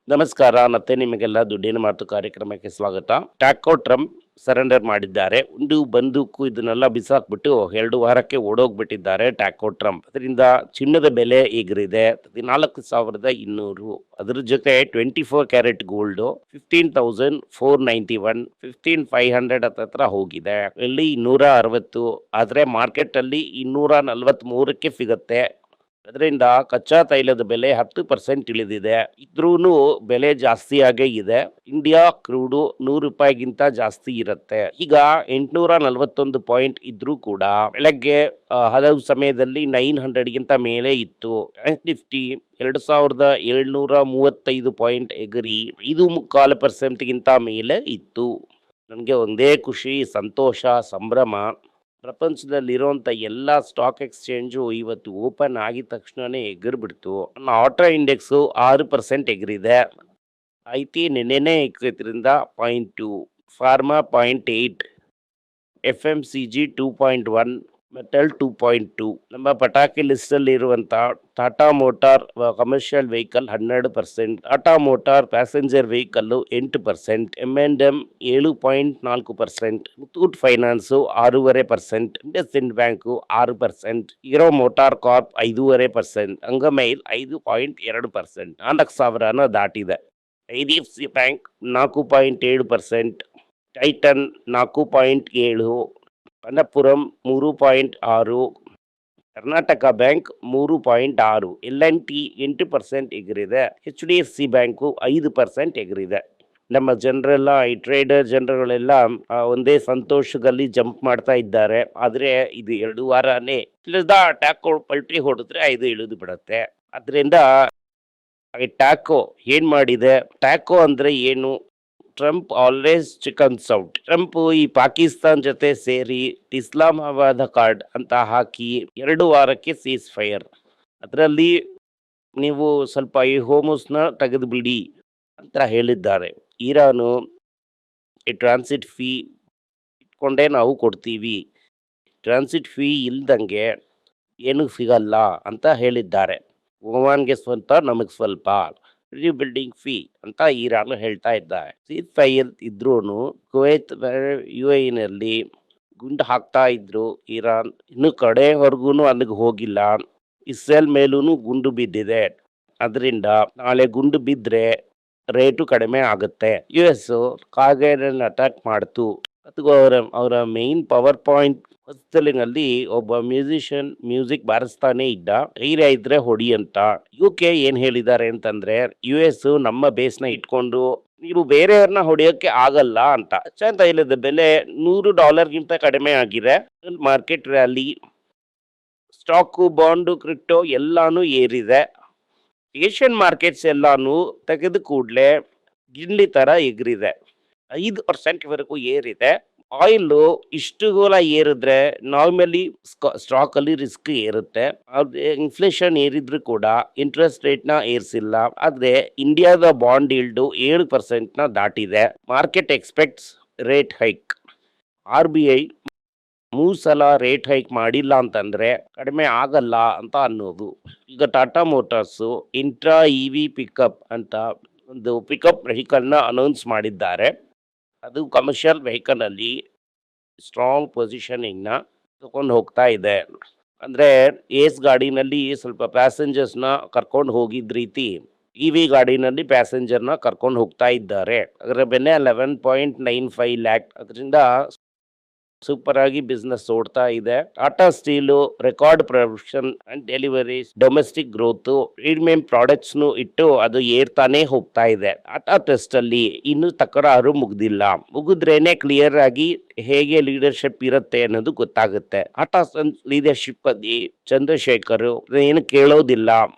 ನಮಸ್ಕಾರ. ಮತ್ತೆ ನಿಮಗೆಲ್ಲ ದುಡ್ಡಿನ ಮಾತು ಕಾರ್ಯಕ್ರಮಕ್ಕೆ ಸ್ವಾಗತ. ಟ್ಯಾಕೋ ಟ್ರಂಪ್ ಸರೆಂಡರ್ ಮಾಡಿದ್ದಾರೆ. ಒಂದು ಬಂದೂಕು ಇದನ್ನೆಲ್ಲ ಬಿಸಾಕ್ಬಿಟ್ಟು 2 ವಾರಕ್ಕೆ ಓಡೋಗ್ಬಿಟ್ಟಿದ್ದಾರೆ ಟ್ಯಾಕೋ ಟ್ರಂಪ್. ಅದರಿಂದ ಚಿನ್ನದ ಬೆಲೆ ಎಗರಿದೆ 14,200. ಅದ್ರ ಜೊತೆ 24 ಕ್ಯಾರೆಟ್ ಗೋಲ್ಡ್ 15,491, 15,500 ಹತ್ರ ಹೋಗಿದೆ. ಇಲ್ಲಿ 260, ಆದ್ರೆ ಮಾರ್ಕೆಟ್ ಅಲ್ಲಿ 243ಕ್ಕೆ ಸಿಗತ್ತೆ. ಅದರಿಂದ ಕಚ್ಚಾ ತೈಲದ ಬೆಲೆ 10% ಇಳಿದಿದೆ. ಇದ್ರೂ ಬೆಲೆ ಜಾಸ್ತಿ ಆಗೇ ಇದೆ. ಇಂಡಿಯಾ ಕ್ರೂಡು ₹100ಗಿಂತ ಜಾಸ್ತಿ ಇರುತ್ತೆ. ಈಗ 841 ಪಾಯಿಂಟ್ ಇದ್ರೂ ಕೂಡ ಬೆಳಗ್ಗೆ ಹಲವು ಸಮಯದಲ್ಲಿ 900ಗಿಂತ ಮೇಲೆ ಇತ್ತು. ನಿಫ್ಟಿ 2,735 ಪಾಯಿಂಟ್ ಎಗರಿ 5.25%ಗಿಂತ ಮೇಲೆ ಇತ್ತು. ನನಗೆ ಒಂದೇ ಖುಷಿ, ಸಂತೋಷ, ಸಂಭ್ರಮ. ಪ್ರಪಂಚದಲ್ಲಿರುವಂಥ ಎಲ್ಲ ಸ್ಟಾಕ್ ಎಕ್ಸ್ಚೇಂಜು ಇವತ್ತು ಓಪನ್ ಆಗಿದ ತಕ್ಷಣನೇ ಎಗರ್ಬಿಡ್ತು. ಆಟೋ ಇಂಡೆಕ್ಸು 6% ಎಗರಿದೆ. ಐಟಿ ನೆನ್ನೆನೇ ಎಗರಿದ್ರಿಂದ 0.2, ಫಾರ್ಮಾ 0.8, FMCG 2.1, ಮೆಟಲ್ 2.2. ನಮ್ಮ ಪಟಾಕಿ ಲಿಸ್ಟಲ್ಲಿ ಇರುವಂಥ Tata motor commercial vehicle 12%, Tata motor passenger vehicle 8%, M&M 7.4%, Muthoot finance 6.5%, IndusInd bank 6%, Hero motor corp 5.5%, ಅಂಗಮೈಲ್ 5.2%, 4,000ನ ದಾಟಿದೆ. IDFC bank 4.7%, Titan 4.7%, Manappuram 3.6%, Karnataka bank 3.6%, LNT 8% ಎಗರಿದೆ. HDFC ಬ್ಯಾಂಕು 5% ಎಗರಿದೆ. ನಮ್ಮ ಜನರೆಲ್ಲ, ಈ ಟ್ರೇಡರ್ ಜನರುಗಳೆಲ್ಲ ಒಂದೇ ಸಂತೋಷದಲ್ಲಿ ಜಂಪ್ ಮಾಡ್ತಾ ಇದ್ದಾರೆ. ಆದರೆ ಇದು 2 ವಾರನೇ ಟ್ಯಾಕೋ ಪಲ್ಟಿ ಹೊಡೆದ್ರೆ ಇದು ಇಳಿದು ಬಿಡುತ್ತೆ. ಅದರಿಂದ ಟ್ಯಾಕೋ ಏನ್ ಮಾಡಿದೆ? ಟ್ಯಾಕೋ ಅಂದ್ರೆ ಏನು? Trump always chickens out. Trump ಈ ಪಾಕಿಸ್ತಾನ್ ಜೊತೆ ಸೇರಿ ಇಸ್ಲಾಮಾಬಾದ್ ಕಾರ್ಡ್ ಅಂತ ಹಾಕಿ 2 ವಾರಕ್ಕೆ ಸೀಸ್ ಫೈರ್. ಅದರಲ್ಲಿ ನೀವು ಸ್ವಲ್ಪ ಈ ಹೋಮಸ್ನ ತೆಗೆದು ಬಿಡಿ ಅಂತ ಹೇಳಿದ್ದಾರೆ. ಇರಾನು ಈ ಟ್ರಾನ್ಸಿಟ್ ಫೀ ಇಟ್ಕೊಂಡೇ ನಾವು ಕೊಡ್ತೀವಿ, ಟ್ರಾನ್ಸಿಟ್ ಫೀ ಇಲ್ದಂಗೆ ಏನು ಸಿಗಲ್ಲ ಅಂತ ಹೇಳಿದ್ದಾರೆ. ಒಮಾನ್ಗೆ ಸ್ವಲ್ಪ, ನಮಗೆ ಸ್ವಲ್ಪ ರೀಬಿಲ್ಡಿಂಗ್ ಫೀ ಅಂತ ಇರಾನ್ ಹೇಳ್ತಾ ಇದ್ದಾರೆ. ಸೀಸ್ ಫೈರ್ ಇದ್ರೂ ಕುವೈತ್ UAEನಲ್ಲಿ ಗುಂಡು ಹಾಕ್ತಾ ಇದ್ರು ಇರಾನ್. ಇನ್ನು ಕಡೆವರೆಗೂ ಅಲ್ಲಿಗೆ ಹೋಗಿಲ್ಲ. ಇಸ್ರೇಲ್ ಮೇಲೂ ಗುಂಡು ಬಿದ್ದಿದೆ. ಅದರಿಂದ ನಾಳೆ ಗುಂಡು ಬಿದ್ದರೆ ರೇಟು ಕಡಿಮೆ ಆಗುತ್ತೆ. US ಕಾರ್ಗೈಲನ್ನು ಅಟ್ಯಾಕ್ ಮಾಡ್ತು. ಅದು ಅವರ ಮೇನ್ ಪವರ್ ಪಾಯಿಂಟ್ ಹೊಸ್ತಲಿನಲ್ಲಿ ಒಬ್ಬ ಮ್ಯೂಸಿಷಿಯನ್ ಮ್ಯೂಸಿಕ್ ಬಾರಿಸ್ತಾನೆ ಇದ್ದ. ಧೈರ್ಯ ಇದ್ರೆ ಹೊಡಿ ಅಂತ. UK ಏನ್ ಹೇಳಿದ್ದಾರೆ ಅಂತಂದ್ರೆ, US ನಮ್ಮ ಬೇಸ್ನ ಇಟ್ಕೊಂಡು ನೀವು ಬೇರೆಯವ್ರನ್ನ ಹೊಡೆಯೋಕೆ ಆಗಲ್ಲ ಅಂತ. ಕಚ್ಚಾ ತೈಲದ ಬೆಲೆ $100ಗಿಂತ ಕಡಿಮೆ ಆಗಿದೆ. Market rally, stock, bond, crypto ಎಲ್ಲಾನು ಏರಿದೆ. ಏಷ್ಯನ್ ಮಾರ್ಕೆಟ್ಸ್ ಎಲ್ಲಾನು ತೆಗೆದು ಕೂಡಲೇ ಗಿಂಡಿ ತರ ಎಗರಿದೆ. 5% ವರೆಗೂ ಏರಿದೆ. ಆಯಿಲ್ ಇಷ್ಟುಗಳ ಏರಿದ್ರೆ ನಾರ್ಮಲಿ ಸ್ಟಾಕ್ ಅಲ್ಲಿ ರಿಸ್ಕ್ ಏರುತ್ತೆ. ಇನ್ಫ್ಲೇಷನ್ ಏರಿದ್ರು ಕೂಡ ಇಂಟ್ರೆಸ್ಟ್ ರೇಟ್ ನ ಏರಿಸಿಲ್ಲ. ಆದ್ರೆ ಇಂಡಿಯಾದ ಬಾಂಡ್ ಈಲ್ಡ್ 7% ದಾಟಿದೆ. Market expects rate hike. RBI 3 ಸಲ ರೇಟ್ ಹೈಕ್ ಮಾಡಿಲ್ಲ ಅಂತಂದ್ರೆ ಕಡಿಮೆ ಆಗಲ್ಲ ಅಂತ ಅನ್ನೋದು. ಈಗ Tata motors intra EV pickup ಅಂತ ಒಂದು ಪಿಕಪ್ ವೆಹಿಕಲ್ನ ಅನೌನ್ಸ್ ಮಾಡಿದ್ದಾರೆ. ಅದು ಕಮರ್ಷಿಯಲ್ ವೆಹಿಕಲ್ ಅಲ್ಲಿ ಸ್ಟ್ರಾಂಗ್ ಪೊಸಿಷನಿಂಗ್ನ ತಗೊಂಡು ಹೋಗ್ತಾ ಇದೆ. ಅಂದ್ರೆ ಏಸ್ ಗಾಡಿನಲ್ಲಿ ಸ್ವಲ್ಪ ಪ್ಯಾಸೆಂಜರ್ಸ್ನ ಕರ್ಕೊಂಡು ಹೋಗಿದ್ ರೀತಿ EV ಗಾಡಿನಲ್ಲಿ ಪ್ಯಾಸೆಂಜರ್ನ ಕರ್ಕೊಂಡು ಹೋಗ್ತಾ ಇದ್ದಾರೆ. ಅದರ ಬೆಲೆ 11.95 ಲ್ಯಾಕ್. ಅದರಿಂದ ಸೂಪರ್ ಆಗಿ ಬಿಸ್ನೆಸ್ ಓಡ್ತಾ ಇದೆ. Tata steel record production and deliveries, domestic growth, premium products ಇಟ್ಟು ಅದು ಏರ್ತಾನೆ ಹೋಗ್ತಾ ಇದೆ. ಟಾಟಾ ಟೆಸ್ಟ್ ಅಲ್ಲಿ ಇನ್ನು ತಕರಾರು ಮುಗ್ದಿಲ್ಲ. ಮುಗಿದ್ರೇನೆ ಕ್ಲಿಯರ್ ಆಗಿ ಹೇಗೆ ಲೀಡರ್ಶಿಪ್ ಇರುತ್ತೆ ಅನ್ನೋದು ಗೊತ್ತಾಗುತ್ತೆ. ಟಾಟಾ ಸನ್ಸ್ ಲೀಡರ್ಶಿಪ್ ಅಲ್ಲಿ ಚಂದ್ರಶೇಖರ್ ಏನು ಕೇಳೋದಿಲ್ಲ.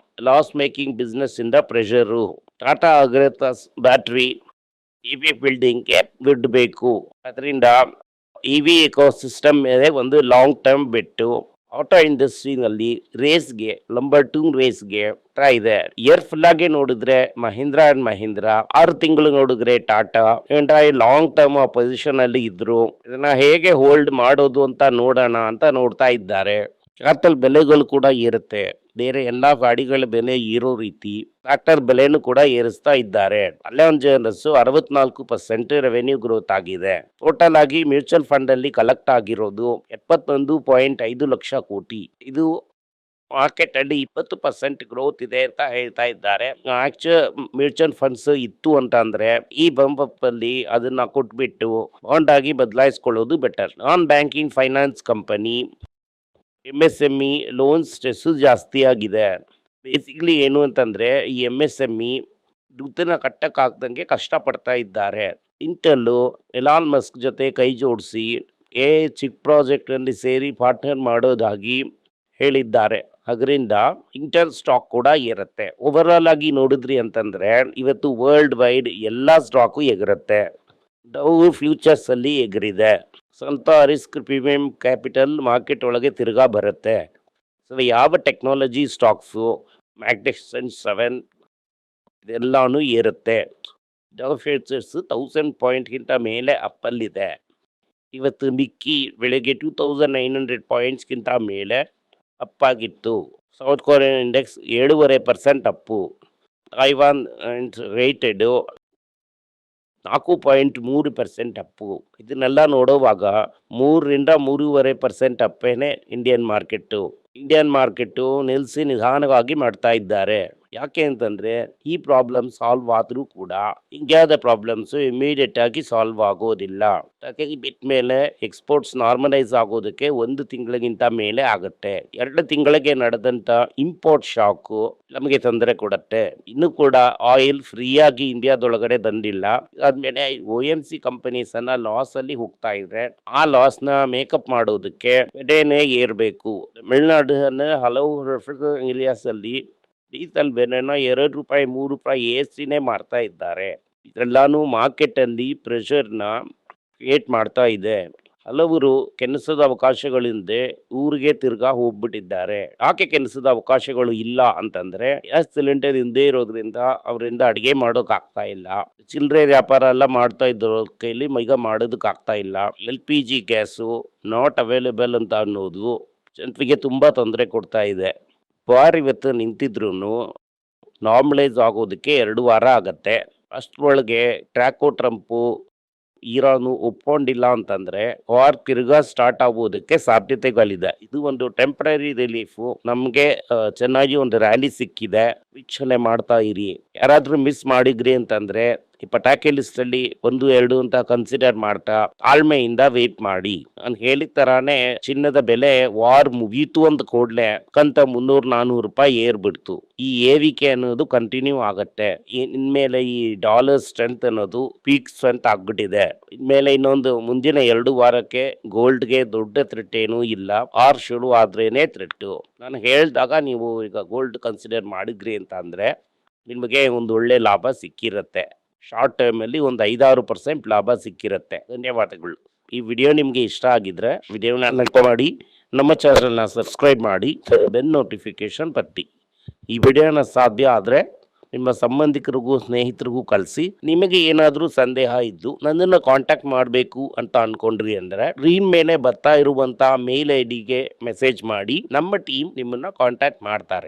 ಲಾಸ್ ಮೇಕಿಂಗ್ ಬಿಸ್ನೆಸ್ ಇಂದ ಪ್ರೆಷರು. ಟಾಟಾ ಅಗ್ರತಾಸ್ ಬ್ಯಾಟ್ರಿ EV ಬಿಲ್ಡಿಂಗ್ಗೆ ದುಡ್ಡು ಬೇಕು. ಅದರಿಂದ EV ಎಕೋಸಿಸ್ಟಮ್ ಮೇಲೆ ಒಂದು ಲಾಂಗ್ ಟರ್ಮ್ ಬೆಟ್ಟು. ಆಟೋ ಇಂಡಸ್ಟ್ರಿನಲ್ಲಿ ರೇಸ್ಗೆ ನಂಬರ್ 2 ರೇಸ್ಗೆ ಇದೆ. ಇಯರ್ ಫುಲ್ ಆಗಿ ನೋಡಿದ್ರೆ ಮಹೀಂದ್ರ ಅಂಡ್ ಮಹೀಂದ್ರ, 6 ತಿಂಗಳು ನೋಡಿದ್ರೆ ಟಾಟಾ ಲಾಂಗ್ ಟರ್ಮ್ ಪೊಸಿಷನ್ ಅಲ್ಲಿ ಇದ್ರು. ಇದನ್ನ ಹೇಗೆ ಹೋಲ್ಡ್ ಮಾಡೋದು ಅಂತ ನೋಡೋಣ ಅಂತ ನೋಡ್ತಾ ಇದ್ದಾರೆ. ಟ್ರ್ಯಾಕ್ಟರ್ ಬೆಲೆಗಳು ಕೂಡ ಏರುತ್ತೆ. ಬೇರೆ ಎಲ್ಲಾ ಗಾಡಿಗಳ ಬೆಲೆ ಏರೋ ರೀತಿ ಟ್ರ್ಯಾಕ್ಟರ್ ಬೆಲೆನೂ ಕೂಡ ಏರಿಸ್ತಾ ಇದ್ದಾರೆ. ಅಲೆಯಾನ್ ಜ್ಯುವೆಲರ್ಸ್ 64% ರೆವೆನ್ಯೂ ಗ್ರೋತ್ ಆಗಿದೆ. ಟೋಟಲ್ ಆಗಿ ಮ್ಯೂಚುವಲ್ ಫಂಡ್ ಅಲ್ಲಿ ಕಲೆಕ್ಟ್ ಆಗಿರೋದು 71.5 ಲಕ್ಷ ಕೋಟಿ. ಇದು ಮಾರ್ಕೆಟ್ ಅಲ್ಲಿ 20% ಗ್ರೋತ್ ಇದೆ ಅಂತ ಹೇಳ್ತಾ ಇದ್ದಾರೆ. ಆಕ್ಚುಲ್ ಮ್ಯೂಚುವಲ್ ಫಂಡ್ಸ್ ಇತ್ತು ಅಂತ ಅಂದ್ರೆ ಈ ಬಂಪ್ ಅಲ್ಲಿ ಅದನ್ನ ಕೊಟ್ಬಿಟ್ಟು ಬಾಂಡ್ ಆಗಿ ಬದಲಾಯಿಸ್ಕೊಳ್ಳೋದು better. Non banking finance company MSME loans stress ಜಾಸ್ತಿ ಆಗಿದೆ. ಬೇಸಿಕಲಿ ಏನು ಅಂತಂದ್ರೆ ಈ MSME ದುಡ್ಡನ್ನ ಕಟ್ಟಕ್ಕಾಗ್ದಂಗೆ ಕಷ್ಟ ಪಡ್ತಾ ಇದ್ದಾರೆ. ಇಂಟೆಲ್ ಎಲಾನ್ ಮಸ್ಕ್ ಜೊತೆ ಕೈ ಜೋಡಿಸಿ ಚಿಪ್ ಪ್ರಾಜೆಕ್ಟ್ ನಲ್ಲಿ ಸೇರಿ ಪಾರ್ಟ್ನರ್ ಮಾಡೋದಾಗಿ ಹೇಳಿದ್ದಾರೆ. ಅದರಿಂದ ಇಂಟೆಲ್ ಸ್ಟಾಕ್ ಕೂಡ ಏರುತ್ತೆ. ಓವರ್ ಆಲ್ ಆಗಿ ನೋಡಿದ್ರಿ ಅಂತಂದ್ರೆ ಇವತ್ತು ವರ್ಲ್ಡ್ ವೈಡ್ ಎಲ್ಲಾ ಸ್ಟಾಕು ಎಗರುತ್ತೆ. ಡೌ ಫ್ಯೂಚರ್ಸ್ ಅಲ್ಲಿ ಎಗರಿದೆ. ಸ್ವಲ್ಪ ರಿಸ್ಕ್ ಪ್ರೀಮಿಯಂ ಕ್ಯಾಪಿಟಲ್ ಮಾರ್ಕೆಟ್ ಒಳಗೆ ತಿರ್ಗಾ ಬರುತ್ತೆ. ಸೊ ಯಾವ ಟೆಕ್ನಾಲಜಿ ಸ್ಟಾಕ್ಸು ಮ್ಯಾಗ್ನಿಫಿಸೆಂಟ್ 7 ಇದೆಲ್ಲಾನು ಏರುತ್ತೆ. ಡೌ ಫ್ಯೂಚರ್ಸ್ 1000 ಪಾಯಿಂಟ್ಗಿಂತ ಮೇಲೆ ಅಪ್ಪಲ್ಲಿದೆ. ಇವತ್ತು ಮಿಕ್ಕಿ ಬೆಳಗ್ಗೆ 2900 ಪಾಯಿಂಟ್ಸ್ಗಿಂತ ಮೇಲೆ ಅಪ್ಪಾಗಿತ್ತು. South Korean index 7.5% up. Taiwan ರೇಟೆಡ್ 4.3% ಅಪ್ಪು. ಇದನ್ನೆಲ್ಲ ನೋಡುವಾಗ 3-3.5% ಅಪ್ಪೇನೆ ಇಂಡಿಯನ್ ಮಾರ್ಕೆಟ್ಟು ನಿಲ್ಲಿಸಿ ನಿಧಾನವಾಗಿ ಮಾಡ್ತಾ ಇದ್ದಾರೆ. ಯಾಕೆ ಅಂತಂದ್ರೆ ಈ ಪ್ರಾಬ್ಲಮ್ ಸಾಲ್ವ್ ಆದ್ರೂ ಕೂಡ ಇಂಡಿಯಾದ ಪ್ರಾಬ್ಲಮ್ಸ್ ಇಮಿಡಿಯೇಟ್ ಆಗಿ ಸಾಲ್ವ್ ಆಗೋದಿಲ್ಲ. ಬಿಟ್ಟ ಮೇಲೆ ಎಕ್ಸ್ಪೋರ್ಟ್ಸ್ ನಾರ್ಮಲೈಸ್ ಆಗೋದಕ್ಕೆ 1 ತಿಂಗಳಿಗಿಂತ ಮೇಲೆ ಆಗುತ್ತೆ. 2 ತಿಂಗಳಿಗೆ ನಡೆದಂತ ಇಂಪೋರ್ಟ್ ಶಾಕು ನಮಗೆ ತೊಂದರೆ ಕೊಡುತ್ತೆ. ಇನ್ನು ಕೂಡ ಆಯಿಲ್ ಫ್ರೀ ಆಗಿ ಇಂಡಿಯಾದೊಳಗಡೆ ಬಂದಿಲ್ಲ. ಆದ್ಮೇಲೆ OMC ಕಂಪನೀಸ್ ಅನ್ನ ಲಾಸ್ ಅಲ್ಲಿ ಹೋಗ್ತಾ ಇದ್ರೆ ಆ ಲಾಸ್ ನ ಮೇಕಪ್ ಮಾಡೋದಕ್ಕೆ ಬೆಲೆನೇ ಏರ್ಬೇಕು. ತಮಿಳುನಾಡಿನ ಹಲವು ಏರಿಯಾಸ್ ಅಲ್ಲಿ ಡೀಸೆಲ್ ಬೆಲೆನ ₹2 ₹3 ಏರ್ಸಿನೇ ಮಾರ್ತಾ ಇದ್ದಾರೆ. ಇದೆಲ್ಲಾನು ಮಾರ್ಕೆಟ್ ಅಲ್ಲಿ ಪ್ರೆಷರ್ನ ಕ್ರಿಯೇಟ್ ಮಾಡ್ತಾ ಇದೆ. ಹಲವರು ಕೆಲಸದ ಅವಕಾಶಗಳಿಂದ ಊರಿಗೆ ತಿರ್ಗಾ ಹೋಗ್ಬಿಟ್ಟಿದ್ದಾರೆ. ಯಾಕೆ ಕೆಲಸದ ಅವಕಾಶಗಳು ಇಲ್ಲ ಅಂತಂದ್ರೆ ಗ್ಯಾಸ್ ಸಿಲಿಂಡರ್ ಹಿಂದೆ ಇರೋದ್ರಿಂದ ಅವರಿಂದ ಅಡಿಗೆ ಮಾಡೋಕ್ ಆಗ್ತಾ ಇಲ್ಲ. ಚಿಲ್ಲರೆ ವ್ಯಾಪಾರ ಎಲ್ಲ ಮಾಡ್ತಾ ಇದ್ರು ಕೈಲಿ ಈಗ ಮಾಡೋದಕ್ಕೆ ಆಗ್ತಾ ಇಲ್ಲ. LPG ಗ್ಯಾಸು ನಾಟ್ ಅವೈಲೇಬಲ್ ಅಂತ ಅನ್ನೋದು ಜನರಿಗೆ ತುಂಬಾ ತೊಂದರೆ ಕೊಡ್ತಾ ಇದೆ. ವಾರ್ ಇವತ್ತು ನಿಂತಿದ್ರು ನಾರ್ಮಲೈಸ್ ಆಗೋದಕ್ಕೆ 2 ವಾರ ಆಗತ್ತೆ. ಅಷ್ಟರೊಳಗೆ ಟ್ರಂಪು ಇರಾನು ಒಪ್ಕೊಂಡಿಲ್ಲ ಅಂತಂದ್ರೆ ವಾರ್ ತಿರ್ಗಾ ಸ್ಟಾರ್ಟ್ ಆಗೋದಕ್ಕೆ ಸಾಧ್ಯತೆಗಳಿದೆ. ಇದು ಒಂದು ಟೆಂಪರರಿ ರಿಲೀಫ್. ನಮ್ಗೆ ಚೆನ್ನಾಗಿ ಒಂದು ರ್ಯಾಲಿ ಸಿಕ್ಕಿದೆ. ವೀಕ್ಷಣೆ ಮಾಡ್ತಾ ಇರಿ. ಯಾರಾದ್ರೂ ಮಿಸ್ ಮಾಡಿದ್ರಿ ಅಂತಂದ್ರೆ ಈ ಪಟಾಕಿ ಲಿಸ್ಟ್ ಅಲ್ಲಿ 1, 2 ಅಂತ ಕನ್ಸಿಡರ್ ಮಾಡ್ತಾ ತಾಳ್ಮೆಯಿಂದ ವೇಟ್ ಮಾಡಿ. ನಾನು ಹೇಳಿದ ತರಾನೇ ಚಿನ್ನದ ಬೆಲೆ ವಾರ್ ಮುಗೀತು ಅಂತ ಕೂಡ್ಲೆ ಕಂತ ₹300-400 ಏರ್ಬಿಡ್ತು. ಈ ಏರಿಕೆ ಅನ್ನೋದು ಕಂಟಿನ್ಯೂ ಆಗತ್ತೆ. ಇನ್ಮೇಲೆ ಈ ಡಾಲರ್ ಸ್ಟ್ರೆಂತ್ ಅನ್ನೋದು ಪೀಕ್ ಸ್ಟ್ರೆಂತ್ ಆಗ್ಬಿಟ್ಟಿದೆ. ಇನ್ಮೇಲೆ ಇನ್ನೊಂದು ಮುಂದಿನ 2 ವಾರಕ್ಕೆ ಗೋಲ್ಡ್ಗೆ ದೊಡ್ಡ ಥ್ರೆಟ್ ಏನೂ ಇಲ್ಲ. ವಾರ್ ಶುರು ಆದ್ರೇನೆ ಥ್ರೆಟ್. ನಾನು ಹೇಳಿದಾಗ ನೀವು ಈಗ ಗೋಲ್ಡ್ ಕನ್ಸಿಡರ್ ಮಾಡಿದ್ರಿ ಅಂತ ಅಂದ್ರೆ ನಿಮಗೆ ಒಂದು ಒಳ್ಳೆ ಲಾಭ ಸಿಕ್ಕಿರತ್ತೆ. ಶಾರ್ಟ್ ಟೈಮ್ ಅಲ್ಲಿ ಒಂದು 5-6% ಲಾಭ ಸಿಕ್ಕಿರತ್ತೆ. ಧನ್ಯವಾದಗಳು. ಈ ವಿಡಿಯೋ ನಿಮ್ಗೆ ಇಷ್ಟ ಆಗಿದ್ರೆ ವಿಡಿಯೋನ ಲೈಕ್ ಮಾಡಿ, ನಮ್ಮ ಚಾನಲ್ನ ಸಬ್ಸ್ಕ್ರೈಬ್ ಮಾಡಿ, ಬೆಲ್ ನೋಟಿಫಿಕೇಶನ್ ಬತ್ತಿ. ಈ ವಿಡಿಯೋನ ಸಾಧ್ಯ ಆದ್ರೆ ನಿಮ್ಮ ಸಂಬಂಧಿಕರಿಗೂ ಸ್ನೇಹಿತರಿಗೂ ಕಳಿಸಿ. ನಿಮಗೆ ಏನಾದರೂ ಸಂದೇಹ ಇದ್ದು ನನ್ನನ್ನು ಕಾಂಟ್ಯಾಕ್ಟ್ ಮಾಡಬೇಕು ಅಂತ ಅನ್ಕೊಂಡ್ರಿ ಅಂದ್ರೆ ಸ್ಕ್ರೀನ್ ಮೇಲೆ ಬರ್ತಾ ಇರುವಂತಹ ಮೇಲ್ ID ಗೆ ಮೆಸೇಜ್ ಮಾಡಿ. ನಮ್ಮ ಟೀಮ್ ನಿಮ್ಮನ್ನ ಕಾಂಟ್ಯಾಕ್ಟ್ ಮಾಡ್ತಾರೆ.